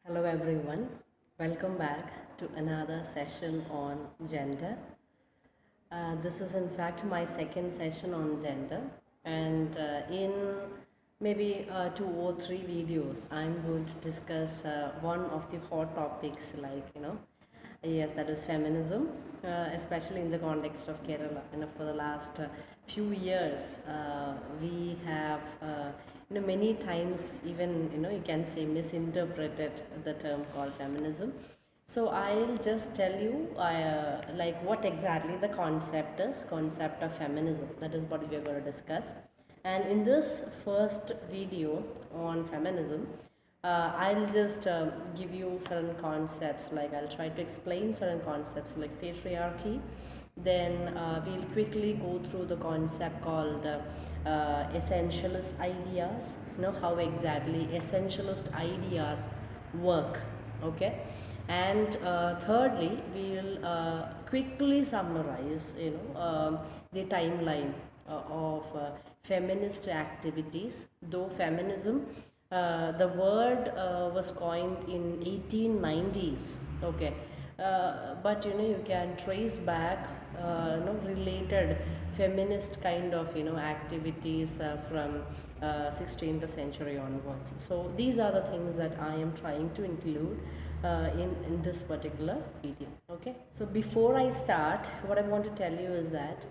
Hello everyone, welcome back to another session on gender. This is in fact my second session on gender, and in maybe 2 or 3 videos, I'm going to discuss one of the hot topics, like yes, that is feminism, especially in the context of Kerala. For the last few years, we have many times, even you can say, misinterpreted the term called feminism. So I'll just tell you like what exactly the concept of feminism. That is what we are going to discuss. And in this first video on feminism, I'll just give you certain concepts, like I'll try to explain certain concepts like patriarchy. Then we'll quickly go through the concept called essentialist ideas, how exactly essentialist ideas work. Okay. And thirdly, we'll quickly summarize the timeline of feminist activities. Though feminism, the word was coined in 1890s. Okay. But you can trace back related feminist kind of activities from 16th century onwards. So these are the things that I am trying to include in this particular video. Okay, so before I start, what I want to tell you is that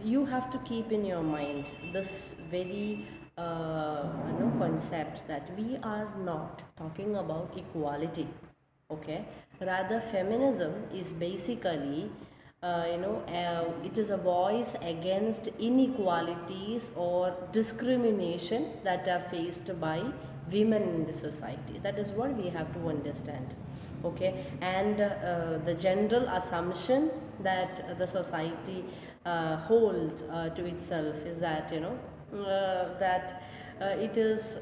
you have to keep in your mind this very concept that we are not talking about equality. Okay, rather feminism is basically it is a voice against inequalities or discrimination that are faced by women in the society. That is what we have to understand. Okay, and the general assumption that the society holds to itself is that that it is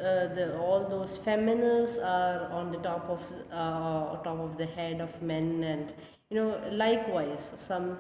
all those feminists are on the top of the head of men, and likewise some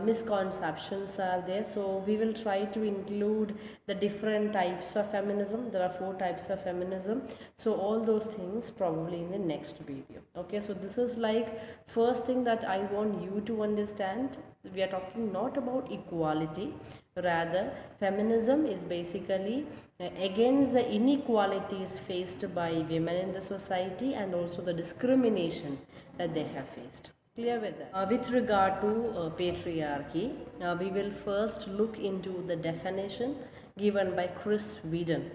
misconceptions are there. So we will try to include the different types of feminism. There are 4 types of feminism, so all those things probably in the next video. Okay, so this is like first thing that I want you to understand. We are talking not about equality, rather feminism is basically against the inequalities faced by women in the society, and also the discrimination that they have faced. Clear with that? With regard to patriarchy, we will first look into the definition given by Chris Whedon.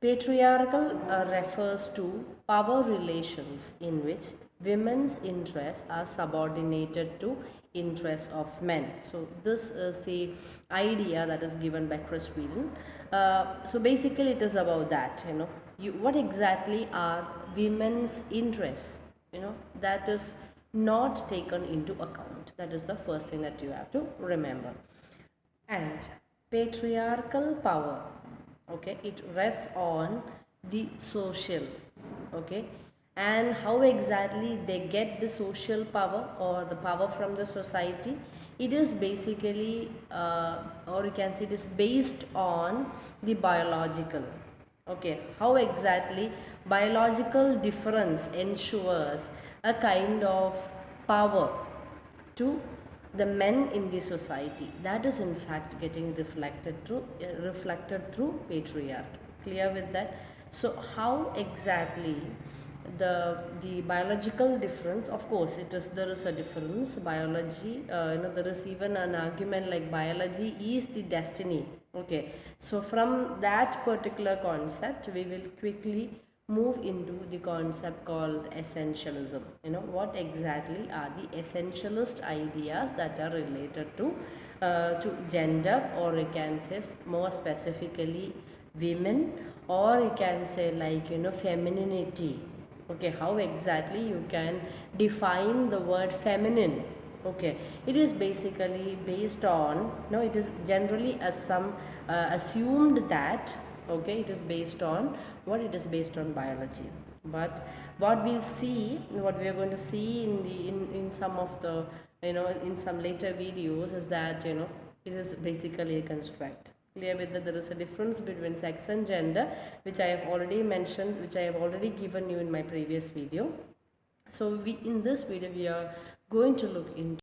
Patriarchal refers to power relations in which women's interests are subordinated to interests of men. So this is the idea that is given by Chris Whedon. So basically it is about that, what exactly are women's interests, that is not taken into account. That is the first thing that you have to remember. And patriarchal power, okay, it rests on the social. Okay, and how exactly they get the social power or the power from the society? It is basically or you can say it is based on the biological. Okay, how exactly biological difference ensures a kind of power to the men in the society, that is in fact getting reflected through patriarchy. Clear with that? So how exactly the biological difference? Of course it is, there is a difference. Biology, there is even an argument like biology is the destiny. Okay, so from that particular concept we will quickly move into the concept called essentialism. What exactly are the essentialist ideas that are related to gender, or you can say more specifically women, or you can say like femininity. Okay, how exactly you can define the word feminine? Okay, it is basically based on, it is generally assumed that, okay, it is based on what? It is based on biology. But what we are going to see in some of the in some later videos is that it is basically a construct. Clear with that there is a difference between sex and gender, which I have already mentioned, which I have already given you in my previous video. So in this video we are going to look into